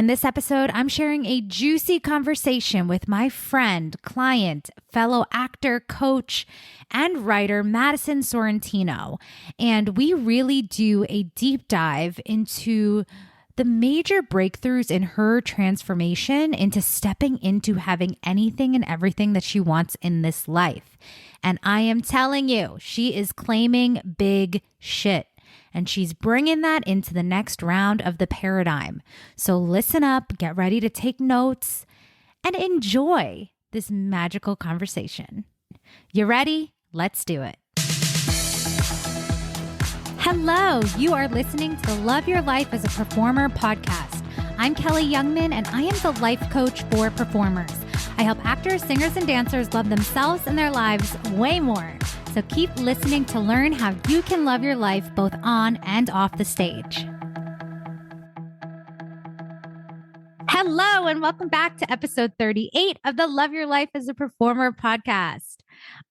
In this episode, I'm sharing a juicy conversation with my friend, client, fellow actor, coach, and writer, Madison Sorrentino. And we really do a deep dive into the major breakthroughs in her transformation into stepping into having anything and everything that she wants in this life. And I am telling you, she is claiming big shit. And she's bringing that into the next round of the paradigm. So listen up, get ready to take notes, and enjoy this magical conversation. You ready? Let's do it. Hello, you are listening to the Love Your Life as a Performer podcast. I'm Kelly Youngman, and I am the life coach for performers. I help actors, singers, and dancers love themselves and their lives way more. So keep listening to learn how you can love your life both on and off the stage. Hello, and welcome back to episode 38 of the Love Your Life as a Performer podcast.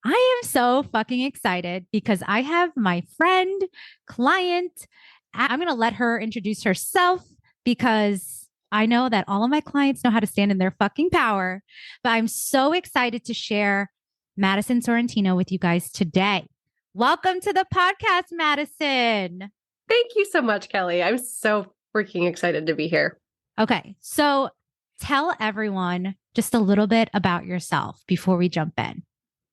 I am so fucking excited because I have my friend, client. I'm going to let her introduce herself because I know that all of my clients know how to stand in their fucking power, but I'm so excited to share Madison Sorrentino with you guys today. Welcome to the podcast, Madison. Thank you so much, Kelly. I'm so freaking excited to be here. Okay, so tell everyone just a little bit about yourself before we jump in.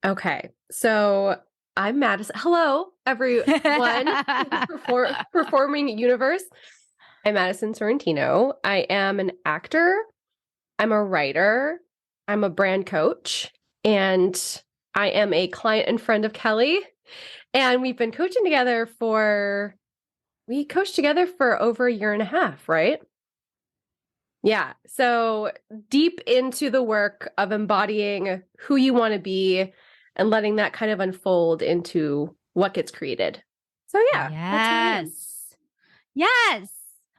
Okay, so I'm Madison. Hello, everyone. Performing universe. I'm Madison Sorrentino. I am an actor. I'm a writer. I'm a brand coach. And I am a client and friend of Kelly. And we've been coaching together we coached together for over a year and a half, right? Yeah. So deep into the work of embodying who you want to be and letting that kind of unfold into what gets created. So yeah. Yes.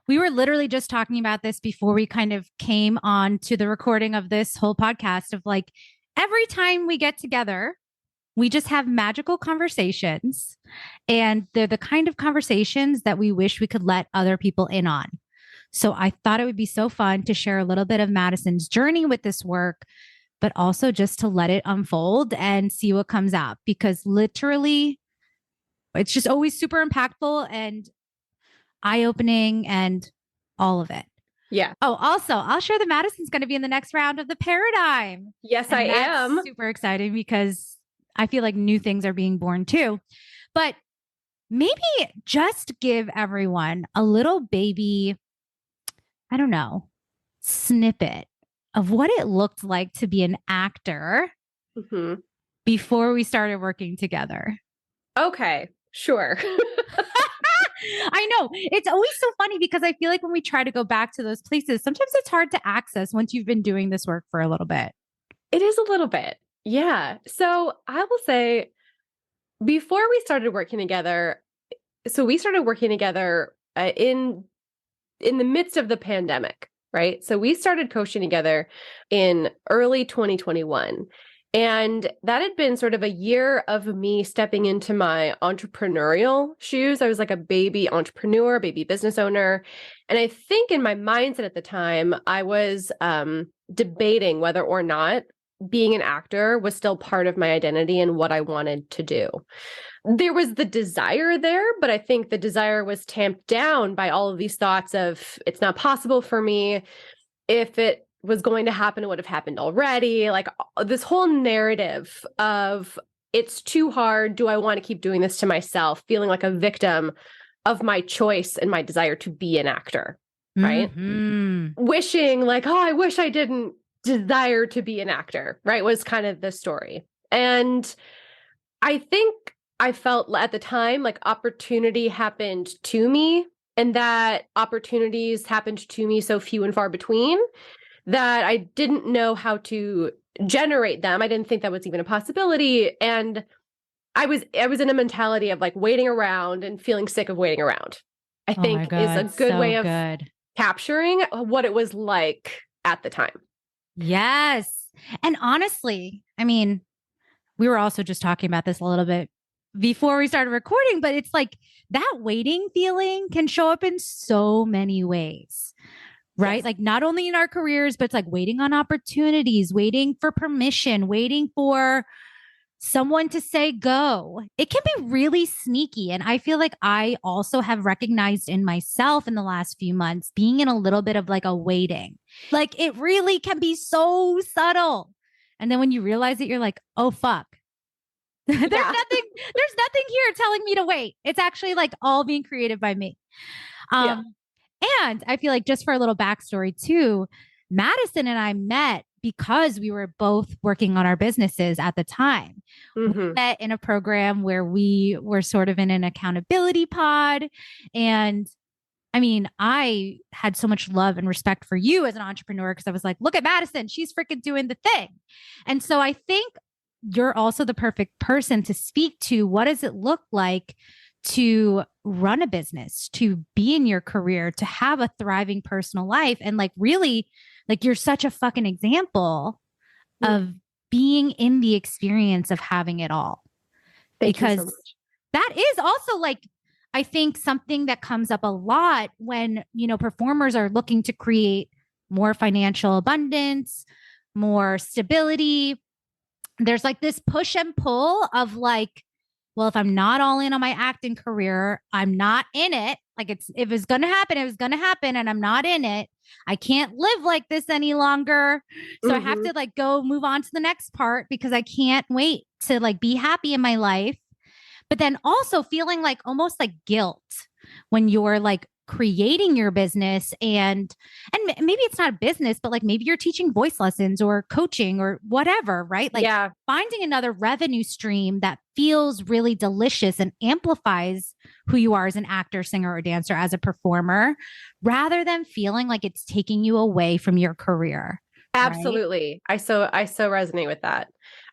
We were literally just talking about this before we kind of came on to the recording of this whole podcast of like, every time we get together, we just have magical conversations, and they're the kind of conversations that we wish we could let other people in on. So I thought it would be so fun to share a little bit of Madison's journey with this work, but also just to let it unfold and see what comes out, because literally it's just always super impactful and eye-opening and all of it. Yeah. Oh, also, I'll share that Madison's going to be in the next round of the paradigm. Yes, I am. Super exciting because I feel like new things are being born too. But maybe just give everyone a little baby, I don't know, snippet of what it looked like to be an actor before we started working together. Okay, sure. I know. It's always so funny because I feel like when we try to go back to those places, sometimes it's hard to access once you've been doing this work for a little bit. It is a little bit. Yeah. So I will say before we started working together, we started working together in the midst of the pandemic, right? So we started coaching together in early 2021. And that had been sort of a year of me stepping into my entrepreneurial shoes. I was like a baby entrepreneur, baby business owner. And I think in my mindset at the time, I was debating whether or not being an actor was still part of my identity and what I wanted to do. There was the desire there, but I think the desire was tamped down by all of these thoughts of it's not possible for me. If it was going to happen, it would have happened already. Like this whole narrative of it's too hard. Do I want to keep doing this to myself? Feeling like a victim of my choice and my desire to be an actor, right? Wishing like, oh, I wish I didn't desire to be an actor, right? Was kind of the story. And I think I felt at the time like opportunity happened to me, and that opportunities happened to me so few and far between that I didn't know how to generate them. I didn't think that was even a possibility. And I was in a mentality of like waiting around and feeling sick of waiting around. I think is a good way of capturing what it was like at the time. Yes. And honestly, I mean, we were also just talking about this a little bit before we started recording, but it's like that waiting feeling can show up in so many ways, right? Yes. Like not only in our careers, but it's like waiting on opportunities, waiting for permission, waiting for someone to say go. It can be really sneaky. And I feel like I also have recognized in myself in the last few months being in a little bit of like a waiting. Like it really can be so subtle. And then when you realize it, you're like, oh, fuck. there's Yeah. nothing here telling me to wait. It's actually like all being created by me. Yeah. Um, and I feel like just for a little backstory too, Madison and I met because we were both working on our businesses at the time. We Hmm. met in a program where we were sort of in an accountability pod. And I mean, I had so much love and respect for you as an entrepreneur because I was like, look at Madison, she's freaking doing the thing. And so I think you're also the perfect person to speak to what does it look like to run a business, to be in your career, to have a thriving personal life. And like, really, like, you're such a fucking example of being in the experience of having it all. Thank you so Because much. that is also like, I think something that comes up a lot when, performers are looking to create more financial abundance, more stability. There's like this push and pull of like, well, if I'm not all in on my acting career, I'm not in it. Like if it's going to happen, it was going to happen and I'm not in it. I can't live like this any longer. So I have Hmm. to like go move on to the next part because I can't wait to like be happy in my life. But then also feeling like almost like guilt when you're like creating your business and maybe it's not a business, but like maybe you're teaching voice lessons or coaching or whatever, right? Like Yeah. finding another revenue stream that feels really delicious and amplifies who you are as an actor, singer, or dancer, as a performer, rather than feeling like it's taking you away from your career. Right. Absolutely. I so resonate with that.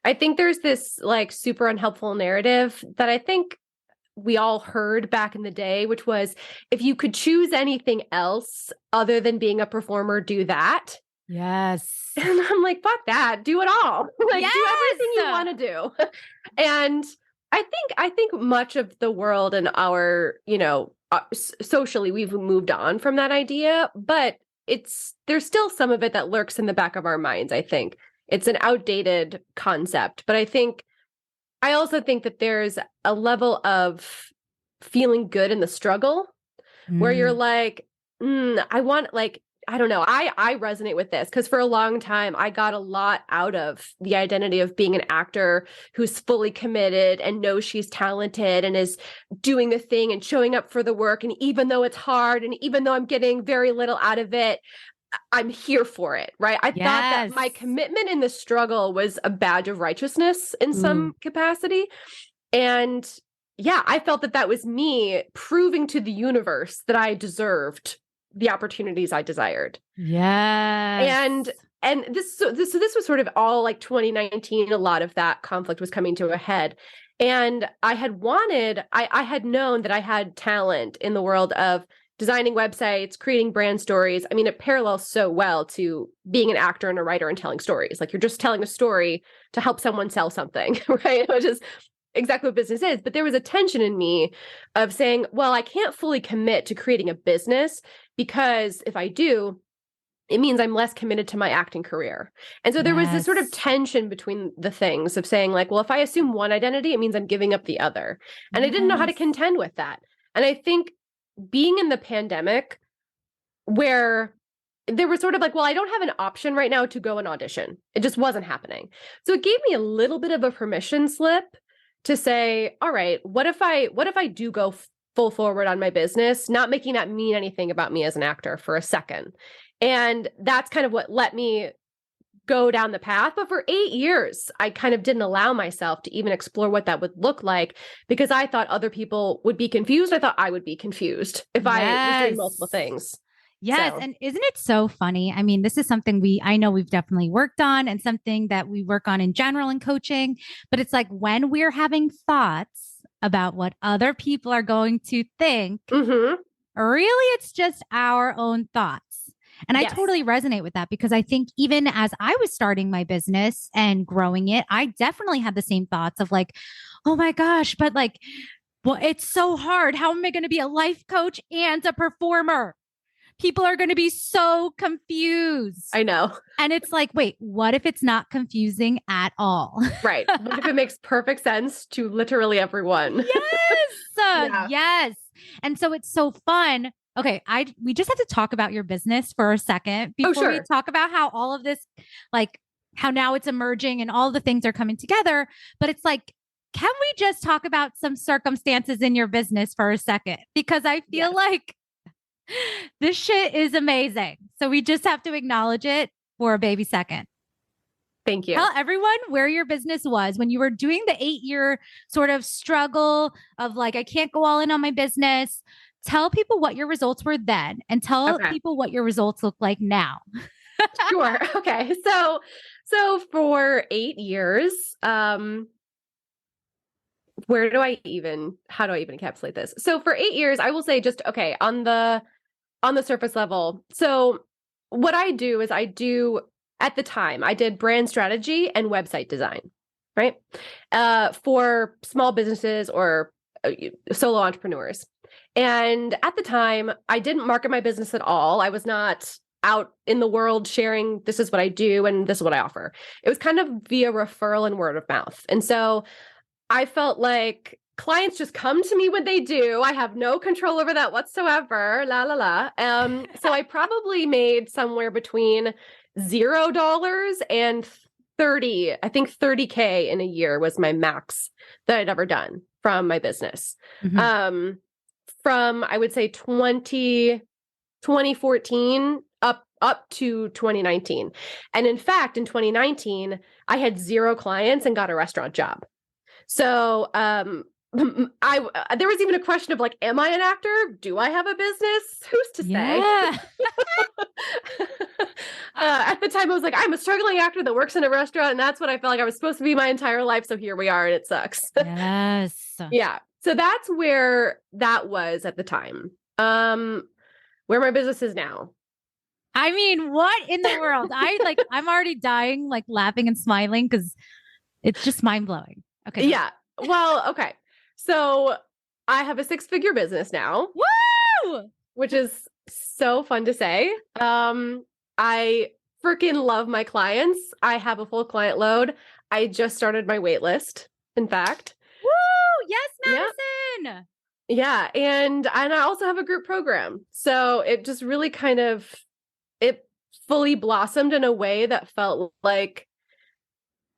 I think there's this like super unhelpful narrative that I think we all heard back in the day, which was if you could choose anything else other than being a performer, do that. Yes. And I'm like, fuck that. Do it all. Like do everything you Yes. want to do. And I think much of the world and our, socially we've moved on from that idea, but there's still some of it that lurks in the back of our minds, I think. It's an outdated concept, but I also think that there's a level of feeling good in the struggle where you're Mm. like, I want like I don't know. I resonate with this because for a long time I got a lot out of the identity of being an actor who's fully committed and knows she's talented and is doing the thing and showing up for the work. And even though it's hard and even though I'm getting very little out of it, I'm here for it, right? I thought that Yes. my commitment in the struggle was a badge of righteousness in Ooh. some capacity. And yeah, I felt that that was me proving to the universe that I deserved the opportunities I desired. Yes. And this was sort of all like 2019. A lot of that conflict was coming to a head. And I had known that I had talent in the world of designing websites, creating brand stories. I mean, it parallels so well to being an actor and a writer and telling stories. Like you're just telling a story to help someone sell something, right? Which is exactly what business is. But there was a tension in me of saying, well, I can't fully commit to creating a business because if I do, it means I'm less committed to my acting career. And so there was this sort of Yes. tension between the things of saying, like, well, if I assume one identity, it means I'm giving up the other. And I didn't know how to Yes. contend with that. And I think being in the pandemic where there was sort of like, well, I don't have an option right now to go and audition. It just wasn't happening. So it gave me a little bit of a permission slip to say, all right, what if I do go full forward on my business, not making that mean anything about me as an actor for a second. And that's kind of what let me go down the path. But for 8 years, I kind of didn't allow myself to even explore what that would look like because I thought other people would be confused. I thought I would be confused if I was doing Yes. multiple things. Yes. So, And isn't it so funny? I mean, this is something I know we've definitely worked on and something that we work on in general in coaching, but it's like when we're having thoughts about what other people are going to think, mhm, really, it's just our own thoughts. And I yes. totally resonate with that because I think even as I was starting my business and growing it, I definitely had the same thoughts of like, oh my gosh, but like, well, it's so hard. How am I going to be a life coach and a performer? People are going to be so confused. I know. And it's like, wait, what if it's not confusing at all? Right. What if it makes perfect sense to literally everyone? Yes. Yeah. Yes. And so it's so fun. Okay, we just have to talk about your business for a second Oh, before we sure. talk about how all of this, like how now it's emerging and all the things are coming together. But it's like, can we just talk about some circumstances in your business for a second? Because I feel Yes. like this shit is amazing. So we just have to acknowledge it for a baby second. Thank you. Tell everyone where your business was when you were doing the 8-year sort of struggle of like, I can't go all in on my business. Tell people what your results were then and tell Okay. people what your results look like now. Sure. Okay. So for 8 years, how do I even encapsulate this? So for 8 years, I will say just, okay, on the surface level. So what I do is at the time, I did brand strategy and website design, right? For small businesses or solo entrepreneurs. And at the time, I didn't market my business at all. I was not out in the world sharing this is what I do and this is what I offer. It was kind of via referral and word of mouth. And so I felt like clients just come to me when they do. I have no control over that whatsoever. La la la. So I probably made somewhere between $0 and 30K in a year was my max that I'd ever done from my business. Mhm. From I would say 2014 up to 2019. And in fact, in 2019, I had 0 clients and got a restaurant job. So there was even a question of like, am I an actor? Do I have a business? Who's to say? Yeah. At the time, I was like, I'm a struggling actor that works in a restaurant, and that's what I felt like I was supposed to be my entire life. So here we are, and it sucks. Yes. Yeah. So that's where that was at the time. Where my business is now. I mean, what in the world? I'm already dying, like laughing and smiling because it's just mind blowing. Okay. Go. Yeah. Well, okay. So I have a 6-figure business now. Woo! Which is so fun to say. I freaking love my clients. I have a full client load. I just started my wait list, in fact. Woo! Yes, Yeah. Madison. Yeah. And I also have a group program. So it just really it fully blossomed in a way that felt like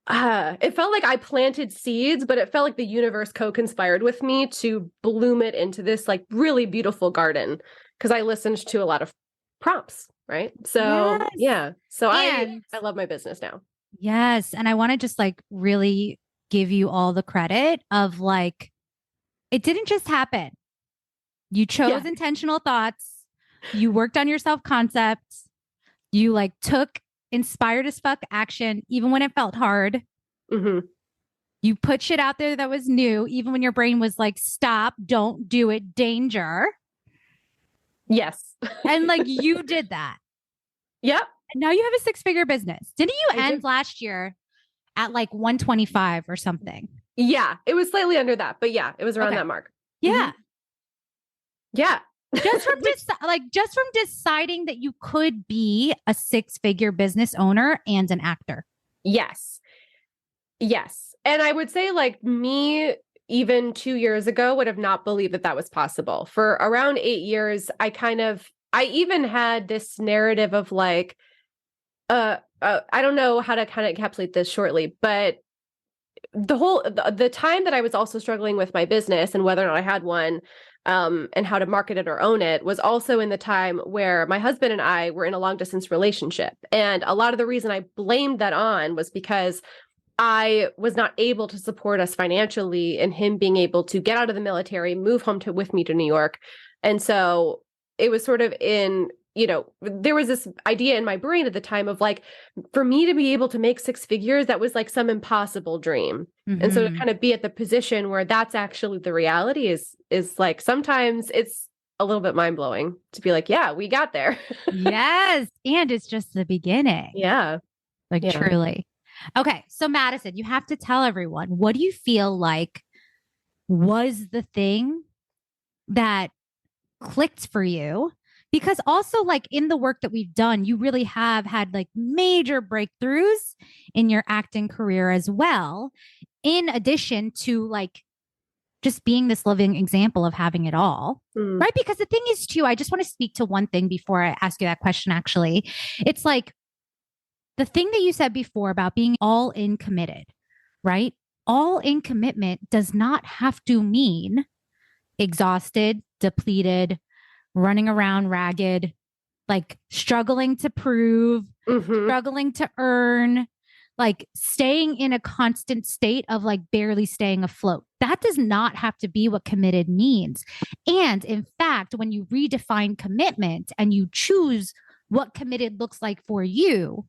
it felt like I planted seeds, but it felt like the universe co-conspired with me to bloom it into this like really beautiful garden because I listened to a lot of prompts, right? So Yes. yeah. So And I love my business now. yes. And I want to just like really give you all the credit of like, it didn't just happen. You chose Yeah. intentional thoughts. You worked on your self concepts. You like took inspired as fuck action, even when it felt hard. Mm-hmm. You put shit out there that was new, even when your brain was like, stop, don't do it, danger. Yes. And like you did that. Yep. And now you have a 6-figure business. Didn't you I end did. last year at like 125 or something? Yeah. It was slightly under that, but yeah, it was around Okay. that mark. Yeah. Mhm. Yeah. Just from just from deciding that you could be a 6-figure business owner and an actor. Yes. Yes. And I would say like me even 2 years ago would have not believed that that was possible. For around 8 years, I even had this narrative of like I don't know how to kind of encapsulate this shortly, but the time that I was also struggling with my business and whether or not I had one and how to market it or own it was also in the time where my husband and I were in a long distance relationship. And a lot of the reason I blamed that on was because I was not able to support us financially and him being able to get out of the military, move home with me to New York. And so it was sort of there was this idea in my brain at the time of like, for me to be able to make 6 figures, that was like some impossible dream. Mm-hmm. And so to kind of be at the position where that's actually the reality is like, sometimes it's a little bit mind blowing to be like, yeah, we got there. Yes. And it's just the beginning. Yeah. Like Yeah. truly. Okay. So Madison, you have to tell everyone, what do you feel like was the thing that clicked for you Because also, like in the work that we've done, you really have had like major breakthroughs in your acting career as well, in addition to like just being this living example of having it all. Mm. Right. Because the thing is, too, I just want to speak to one thing before I ask you that question, actually. It's like the thing that you said before about being all in committed, right? All in commitment does not have to mean exhausted, depleted, running around ragged, like struggling to prove, Mm-hmm. struggling to earn, like staying in a constant state of like barely staying afloat. That does not have to be what committed means. And in fact, when you redefine commitment and you choose what committed looks like for you,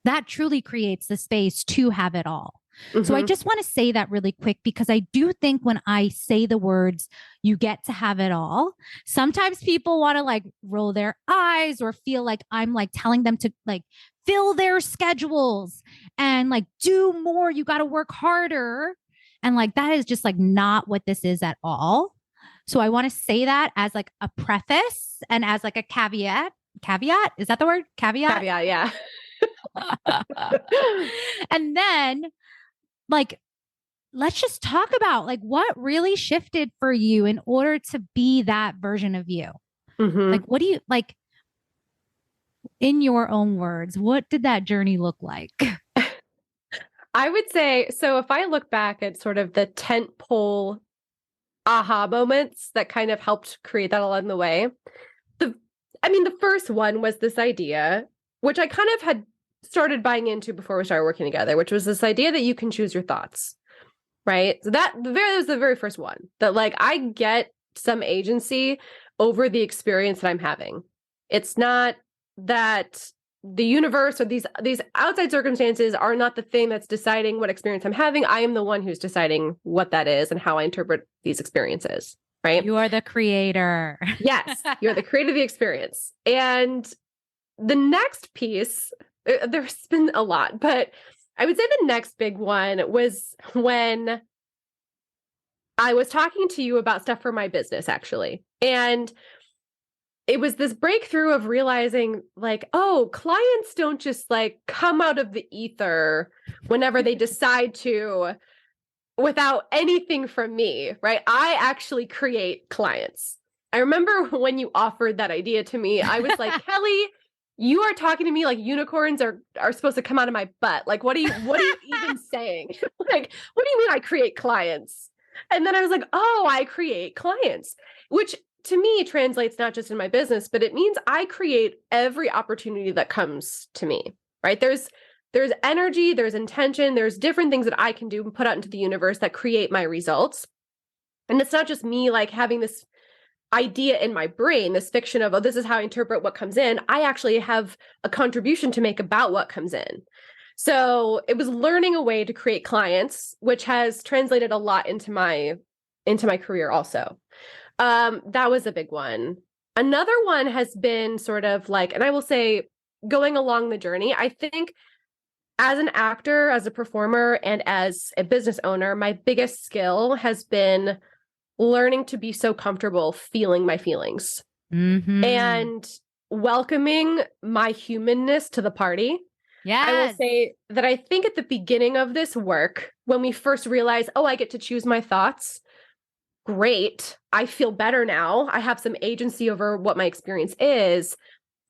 that truly creates the space to have it all. So I Mm-hmm. just want to say that really quick because I do think when I say the words, you get to have it all, sometimes people want to like roll their eyes or feel like I'm like telling them to like fill their schedules and like do more. You got to work harder. And like that is just like not what this is at all. So I want to say that as like a preface and as like a caveat. Caveat? Is that the word? Caveat? Caveat, yeah. And then like let's just talk about like what really shifted for you in order to be that version of you. Mm-hmm. Like what do you like in your own words, what did that journey look like? I would say, so if I look back at sort of the tent pole aha moments that kind of helped create that along the way, the the first one was this idea, which I kind of had started buying into before we started working together, which was this idea that you can choose your thoughts, right? So that was the very first one, that like I get some agency over the experience that I'm having. It's not that the universe or these outside circumstances are not the thing that's deciding what experience I'm having. I am the one who's deciding what that is and how I interpret these experiences, right? You are the creator. Yes, you're the creator of the experience. And the next piece, there's been a lot, but I would say the next big one was when I was talking to you about stuff for my business, actually. And it was this breakthrough of realizing like, oh, clients don't just like come out of the ether whenever they decide to without anything from me, right? I actually create clients. I remember when you offered that idea to me, I was like, Kelly, you are talking to me like unicorns are supposed to come out of my butt. Like, what are you even saying? Like, what do you mean I create clients? And then I was like, oh, I create clients, which to me translates not just in my business, but it means I create every opportunity that comes to me, right? There's energy, there's intention, there's different things that I can do and put out into the universe that create my results. And it's not just me like having this idea in my brain, this fiction of, oh, this is how I interpret what comes in. I actually have a contribution to make about what comes in. So it was learning a way to create clients, which has translated a lot into my career also. That was a big one. Another one has been sort of like, and I will say, going along the journey, I think as an actor, as a performer, and as a business owner, my biggest skill has been learning to be so comfortable feeling my feelings and welcoming my humanness to the party. Yes. I will say that I think at the beginning of this work, when we first realized, oh, I get to choose my thoughts, great. I feel better now. I have some agency over what my experience is.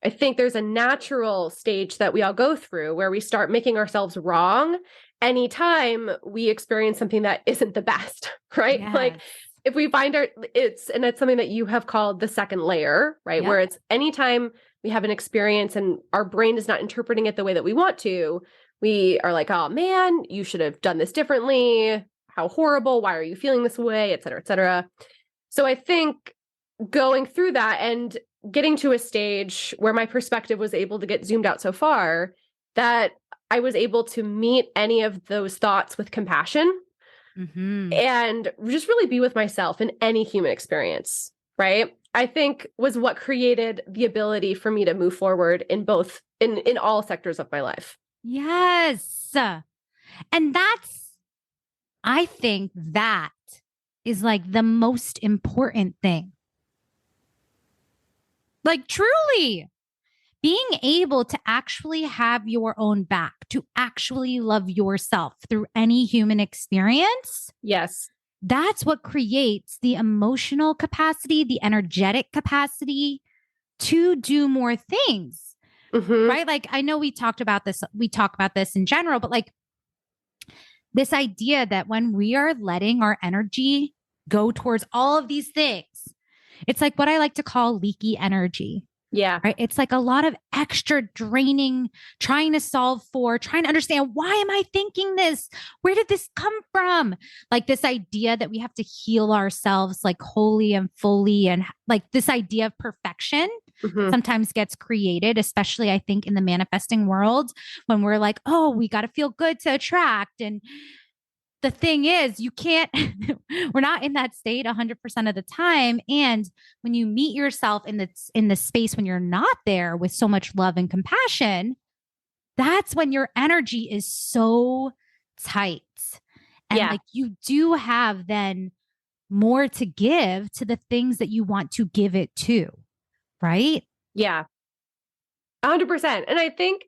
I think there's a natural stage that we all go through where we start making ourselves wrong anytime we experience something that isn't the best, right? Yes. Like if we find it's something that you have called the second layer, right? Yep. Where it's anytime we have an experience and our brain is not interpreting it the way that we want to, we are like, oh man, you should have done this differently. How horrible. Why are you feeling this way? Et cetera, et cetera. So I think going through that and getting to a stage where my perspective was able to get zoomed out so far that I was able to meet any of those thoughts with compassion and just really be with myself in any human experience, right? I think was what created the ability for me to move forward in both, in all sectors of my life. Yes. And I think that is like the most important thing. Like truly being able to actually have your own back, to actually love yourself through any human experience. Yes. That's what creates the emotional capacity, the energetic capacity to do more things, Mm-hmm. right? Like I know we talk about this in general, but like this idea that when we are letting our energy go towards all of these things, it's like what I like to call leaky energy. Yeah. Right. It's like a lot of extra draining, trying to solve for, trying to understand why am I thinking this? Where did this come from? Like this idea that we have to heal ourselves like wholly and fully. And like this idea of perfection that Mm-hmm. sometimes gets created, especially I think in the manifesting world, when we're like, oh, we got to feel good to attract. And the thing is, you can't, we're not in that state 100% of the time. And when you meet yourself in the space when you're not there with so much love and compassion, that's when your energy is so tight. And Yeah. like you do have then more to give to the things that you want to give it to, right? Yeah. 100%. And I think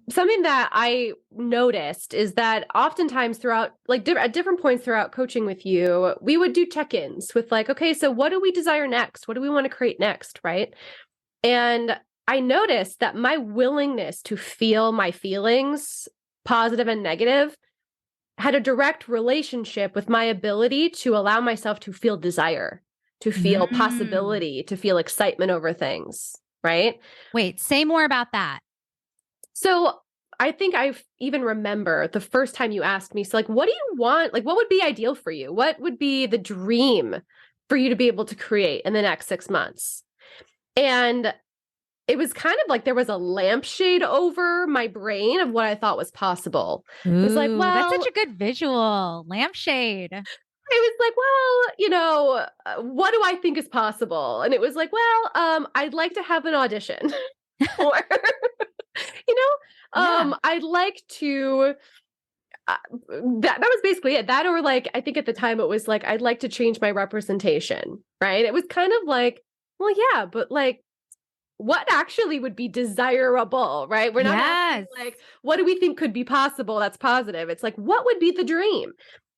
something that I noticed is that oftentimes throughout, like at different points throughout coaching with you, we would do check-ins with like, okay, so what do we desire next? What do we want to create next? Right. And I noticed that my willingness to feel my feelings, positive and negative, had a direct relationship with my ability to allow myself to feel desire, to feel Mm. possibility, to feel excitement over things. Right. Wait, say more about that. So I think I even remember the first time you asked me, so like, what do you want? Like, what would be ideal for you? What would be the dream for you to be able to create in the next 6 months? And it was kind of like there was a lampshade over my brain of what I thought was possible. It was like, Ooh, that's well, such a good visual. Lampshade. I was like, well, what do I think is possible? And it was like, well, I'd like to have an audition or Yeah. I'd like to that was basically it. That or like I think at the time it was like I'd like to change my representation, right? It was kind of like, well, yeah, but like what actually would be desirable, right? We're not asking Yes. like what do we think could be possible that's positive. It's like what would be the dream?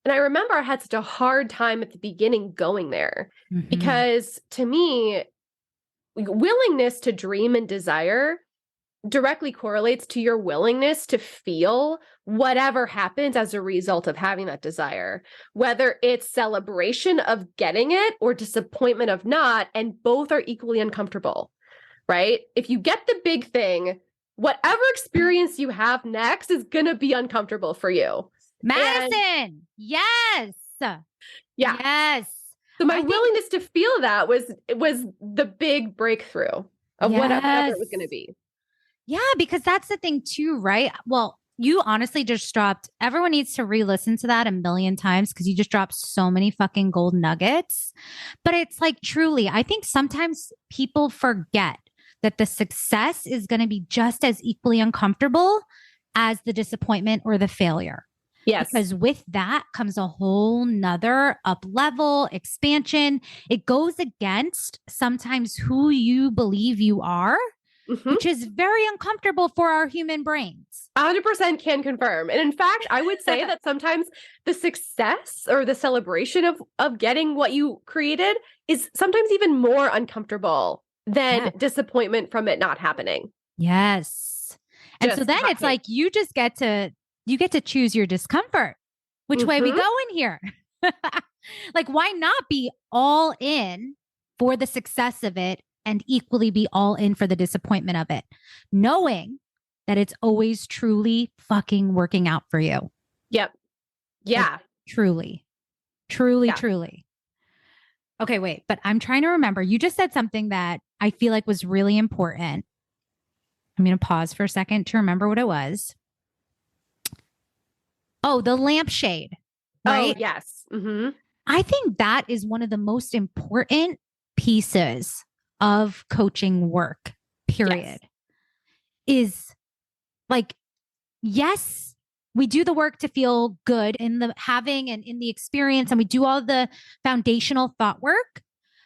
And I remember I had such a hard time at the beginning going there Mm-hmm. because to me, willingness to dream and desire directly correlates to your willingness to feel whatever happens as a result of having that desire, whether it's celebration of getting it or disappointment of not, and both are equally uncomfortable, right? If you get the big thing, whatever experience you have next is going to be uncomfortable for you. And Madison. Yes. yeah, Yes. so my I think, willingness to feel that was the big breakthrough of whatever yes. it was going to be. Yeah, because that's the thing too, right? Well, you honestly just dropped, everyone needs to re listen to that a million times because you just dropped so many fucking gold nuggets. But it's like truly, I think sometimes people forget that the success is going to be just as equally uncomfortable as the disappointment or the failure. Yes. Because with that comes a whole nother up level expansion. It goes against sometimes who you believe you are, Mhm. which is very uncomfortable for our human brains. 100% can confirm. And in fact, I would say that sometimes the success or the celebration of getting what you created is sometimes even more uncomfortable than Yeah. disappointment from it not happening. Yes. And so Just then hot it's take. like you get to choose your discomfort. Which way we Mhm. go in here? Like why not be all in for the success of it and equally be all in for the disappointment of it, knowing that it's always truly fucking working out for you. Yep. Like Yeah. truly, truly, Yeah. truly. Okay, wait, but I'm trying to remember. You just said something that I feel like was really important. I'm going to pause for a second to remember what it was. Oh, the lampshade, Oh, right? yes. Mhm. I think that is one of the most important pieces of coaching work, Yes. period. Is like, yes, we do the work to feel good in the having and in the experience, and we do all the foundational thought work.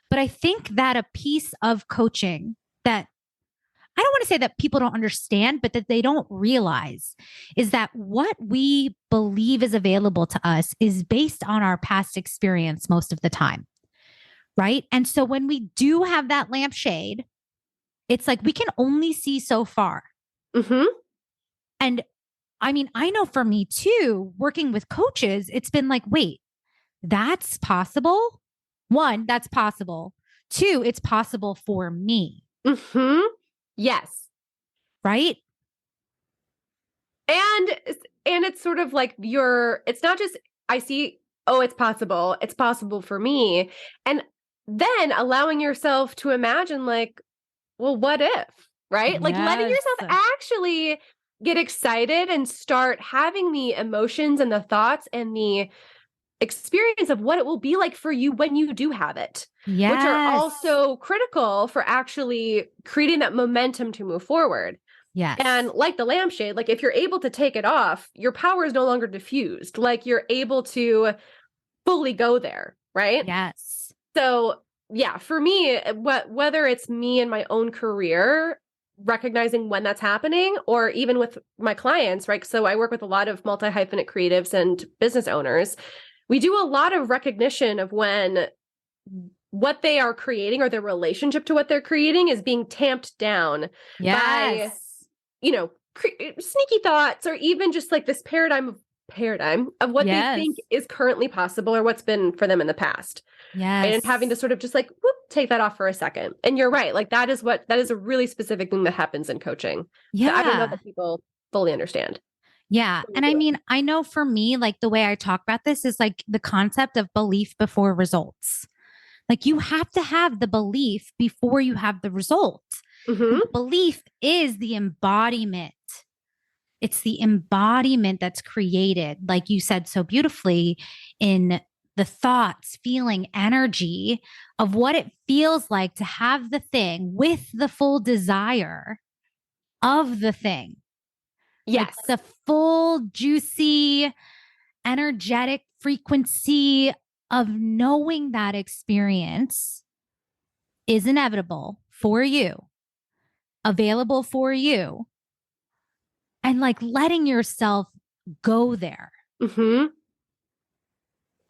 But I think that a piece of coaching that I don't want to say that people don't understand, but that they don't realize is that what we believe is available to us is based on our past experience most of the time. Right. And so when we do have that lampshade, it's like we can only see so far. Mm-hmm. And I mean, I know for me too, working with coaches, it's been like, wait, that's possible. One, that's possible. Two, it's possible for me. Mm-hmm. Yes. Right. And it's sort of like it's not just, I see, oh, it's possible for me. And then allowing yourself to imagine like, well, what if, right? Like letting Yes. yourself actually get excited and start having the emotions and the thoughts and the experience of what it will be like for you when you do have it, Yes. which are also critical for actually creating that momentum to move forward. Yes. And like the lampshade, like if you're able to take it off, your power is no longer diffused. Like you're able to fully go there, right? Yes. So yeah, for me, whether it's me in my own career, recognizing when that's happening, or even with my clients, right? So I work with a lot of multi-hyphenate creatives and business owners. We do a lot of recognition of when what they are creating or their relationship to what they're creating is being tamped down by, sneaky thoughts, or even just like this paradigm of what they think is currently possible or what's been for them in the past. Yes. And having to sort of just like, take that off for a second. And you're right. Like that is a really specific thing that happens in coaching. Yeah. I don't know that people fully understand. Yeah. And I mean, I know for me, like the way I talk about this is like the concept of belief before results. Like you have to have the belief before you have the result. Mm-hmm. The belief is the embodiment. It's the embodiment that's created, like you said so beautifully, in the thoughts, feeling, energy of what it feels like to have the thing with the full desire of the thing. Yes. Like the full, juicy, energetic frequency of knowing that experience is inevitable for you, available for you, and like letting yourself go there. Mm-hmm.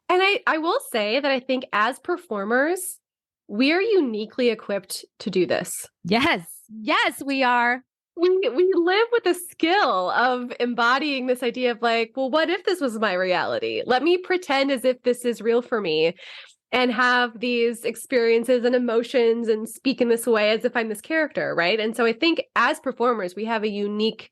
And I will say that I think as performers, we are uniquely equipped to do this. Yes. Yes, we are. We live with the skill of embodying this idea of like, well, what if this was my reality? Let me pretend as if this is real for me and have these experiences and emotions and speak in this way as if I'm this character, right? And so I think as performers, we have a unique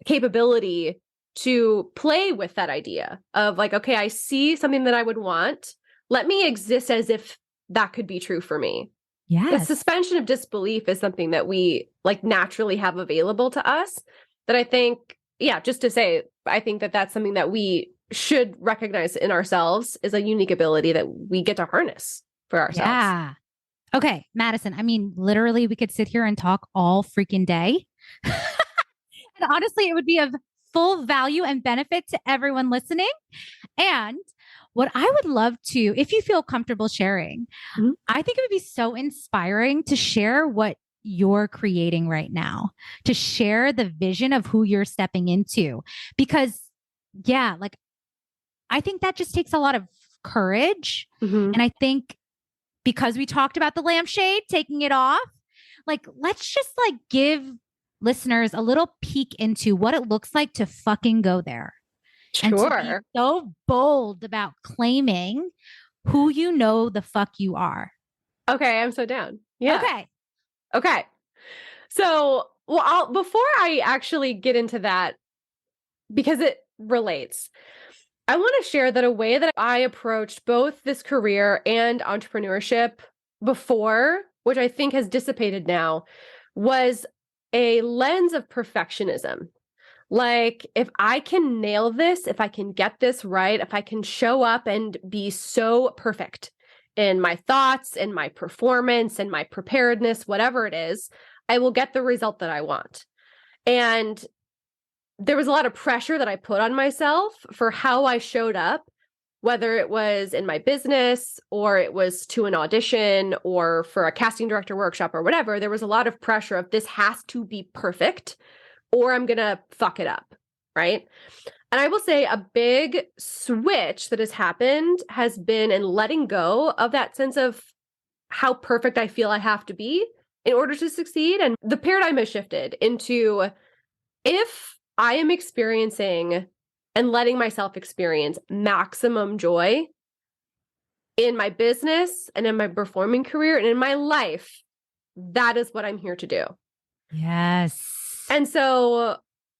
capability to play with that idea of like, okay, I see something that I would want. Let me exist as if that could be true for me. Yes. The suspension of disbelief is something that we like naturally have available to us that I think, just to say, I think that that's something that we should recognize in ourselves is a unique ability that we get to harness for ourselves. Yeah. Okay, Madison, I mean, literally, we could sit here and talk all freaking day. And honestly, it would be of full value and benefit to everyone listening. And what I would love to, if you feel comfortable sharing, I think it would be so inspiring to share what you're creating right now, to share the vision of who you're stepping into. Because, like, I think that just takes a lot of courage. Mm-hmm. And I think because we talked about the lampshade, taking it off, like, let's just like give listeners a little peek into what it looks like to fucking go there. Sure. And to be so bold about claiming who you know the fuck you are. Okay, I'm so down. Yeah. Okay. So, before I actually get into that, because it relates, I want to share that a way that I approached both this career and entrepreneurship before, which I think has dissipated now, was a lens of perfectionism. Like, if I can nail this, if I can get this right, if I can show up and be so perfect in my thoughts and my performance and my preparedness, whatever it is, I will get the result that I want. And there was a lot of pressure that I put on myself for how I showed up whether it was in my business or it was to an audition or for a casting director workshop or whatever, there was a lot of pressure of this has to be perfect or I'm going to fuck it up. Right. And I will say a big switch that has happened has been in letting go of that sense of how perfect I feel I have to be in order to succeed. And the paradigm has shifted into if I am experiencing and letting myself experience maximum joy in my business and in my performing career and in my life, that is what I'm here to do. Yes. And so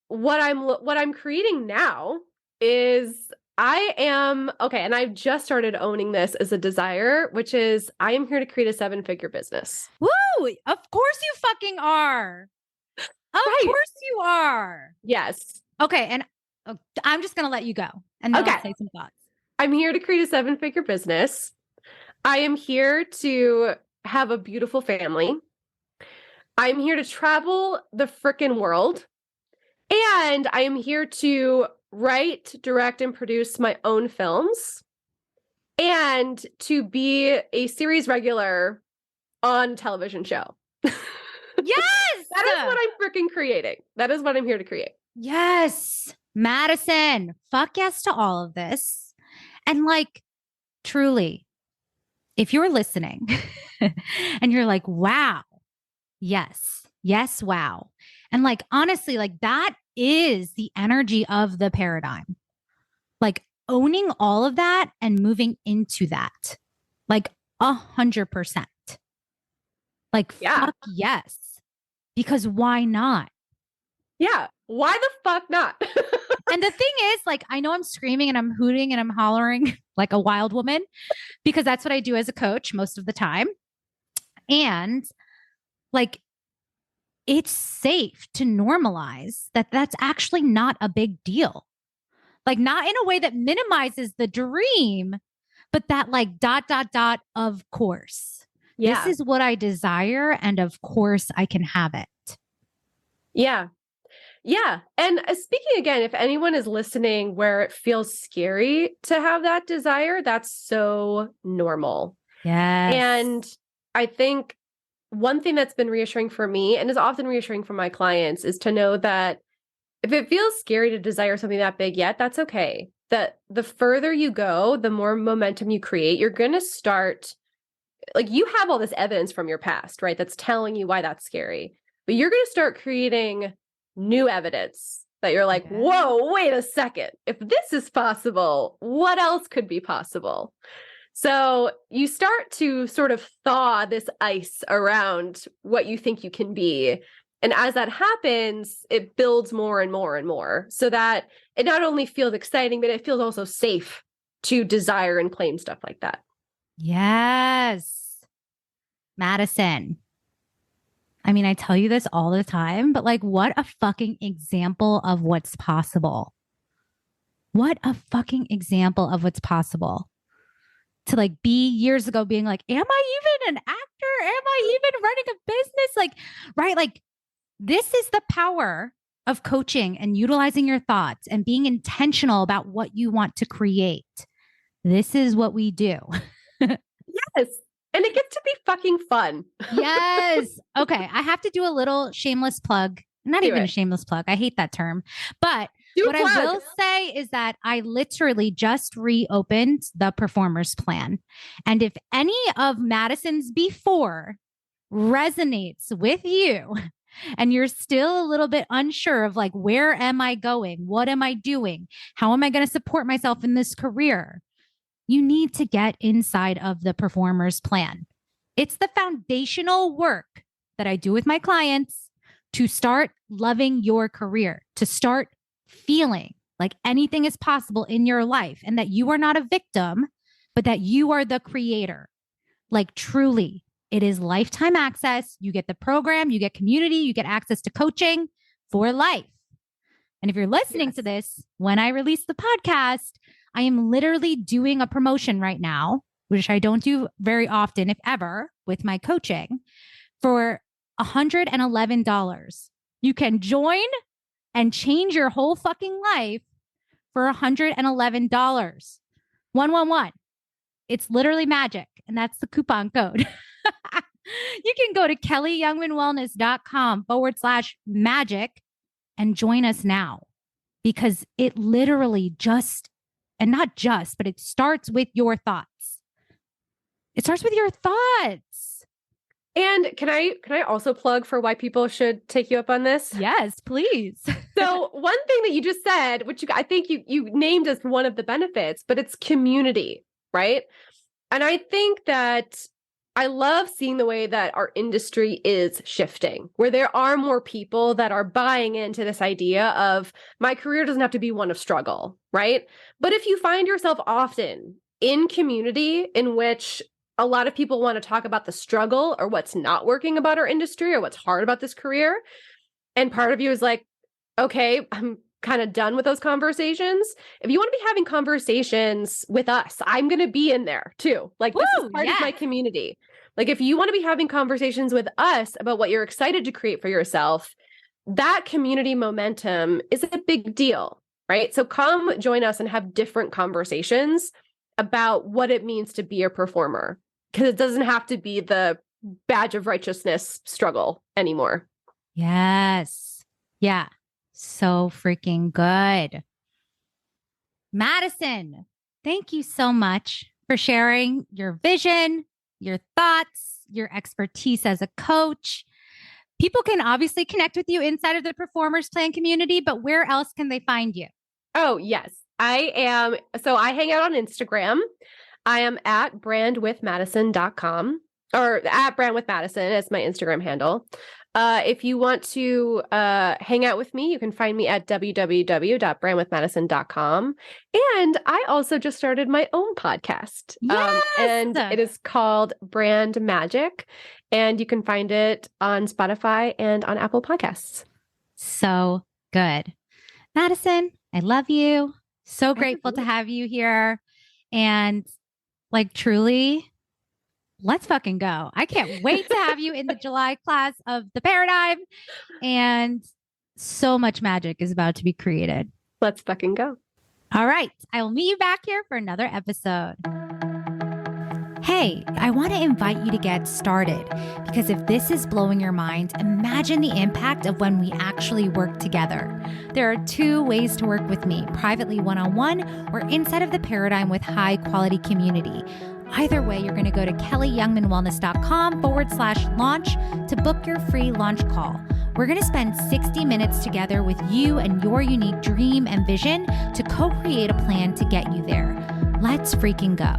what I'm creating now is I am okay, and I've just started owning this as a desire, which is I am here to create a 7-figure business. Woo! Of course you fucking are. Of course you are. Yes. Okay, and I'm just gonna let you go, and then I'll say some thoughts. I'm here to create a 7-figure business. I am here to have a beautiful family. I'm here to travel the frickin' world. And I am here to write, direct, and produce my own films and to be a series regular on a television show. Yes! That is what I'm freaking creating. That is what I'm here to create. Yes. Madison, fuck yes to all of this. And like, truly, if you're listening and you're like, wow, yes, wow. And like, honestly, like that is the energy of the paradigm. Like owning all of that and moving into that, like 100%. Like, fuck yes. Because why not? Yeah. Why the fuck not? And the thing is, like, I know I'm screaming and I'm hooting and I'm hollering like a wild woman because that's what I do as a coach most of the time. And like, it's safe to normalize that that's actually not a big deal. Like, not in a way that minimizes the dream, but that like ... of course. Yeah. This is what I desire. And of course I can have it. Yeah. Yeah. And speaking again, if anyone is listening where it feels scary to have that desire, that's so normal. Yes. And I think one thing that's been reassuring for me and is often reassuring for my clients is to know that if it feels scary to desire something that big yet, that's okay. That the further you go, the more momentum you create, you're going to start, like you have all this evidence from your past, right? That's telling you why that's scary. But you're going to start creating new evidence that you're like, whoa, wait a second. If this is possible, what else could be possible? So you start to sort of thaw this ice around what you think you can be. And as that happens, it builds more and more and more so that it not only feels exciting, but it feels also safe to desire and claim stuff like that. Yes. Madison. I mean, I tell you this all the time, but like, what a fucking example of what's possible. What a fucking example of what's possible. To like be years ago being like, am I even an actor? Am I even running a business? Like, right? Like, this is the power of coaching and utilizing your thoughts and being intentional about what you want to create. This is what we do. Yes. And it gets to be fucking fun. Yes. Okay. I have to do a little shameless plug. Not even a shameless plug. I hate that term. But what I will say is that I literally just reopened the Performers Plan. And if any of Madison's before resonates with you and you're still a little bit unsure of like, where am I going? What am I doing? How am I going to support myself in this career? You need to get inside of the Performers Plan. It's the foundational work that I do with my clients to start loving your career, to start feeling like anything is possible in your life and that you are not a victim, but that you are the creator. Like truly, it is lifetime access. You get the program, you get community, you get access to coaching for life. And if you're listening to this, when I release the podcast, I am literally doing a promotion right now, which I don't do very often, if ever, with my coaching for $111. You can join and change your whole fucking life for $111. 111. It's literally magic. And that's the coupon code. You can go to kellyyoungmanwellness.com/magic and join us now, because it literally just, and not just, but it starts with your thoughts. It starts with your thoughts. And can I also plug for why people should take you up on this? Yes, please. So one thing that you just said, which I think you named as one of the benefits, but it's community, right? And I think that I love seeing the way that our industry is shifting, where there are more people that are buying into this idea of my career doesn't have to be one of struggle, right? But if you find yourself often in community in which a lot of people want to talk about the struggle or what's not working about our industry or what's hard about this career, and part of you is like, okay, I'm kind of done with those conversations. If you want to be having conversations with us, I'm going to be in there too. Like, this is part of my community. Like, if you want to be having conversations with us about what you're excited to create for yourself, that community momentum is a big deal, right? So come join us and have different conversations about what it means to be a performer, because it doesn't have to be the badge of righteousness struggle anymore. Yes. Yeah. So freaking good. Madison, thank you so much for sharing your vision, your thoughts, your expertise as a coach. People can obviously connect with you inside of the Performers Plan community, but where else can they find you? Oh, yes. I hang out on Instagram. I am at brandwithmadison.com, or at brandwithmadison as my Instagram handle. If you want to hang out with me, you can find me at www.brandwithmadison.com. And I also just started my own podcast. Yes! And it is called Brand Magic. And you can find it on Spotify and on Apple Podcasts. So good. Madison, I love you. So grateful to have you here. And like, truly, let's fucking go. I can't wait to have you in the July class of the Paradigm. And so much magic is about to be created. Let's fucking go. All right. I will meet you back here for another episode. Hey, I want to invite you to get started, because if this is blowing your mind, imagine the impact of when we actually work together. There are 2 ways to work with me: privately one-on-one, or inside of the Paradigm with high quality community. Either way, you're going to go to kellyyoungmanwellness.com/launch to book your free launch call. We're going to spend 60 minutes together with you and your unique dream and vision to co-create a plan to get you there. Let's freaking go.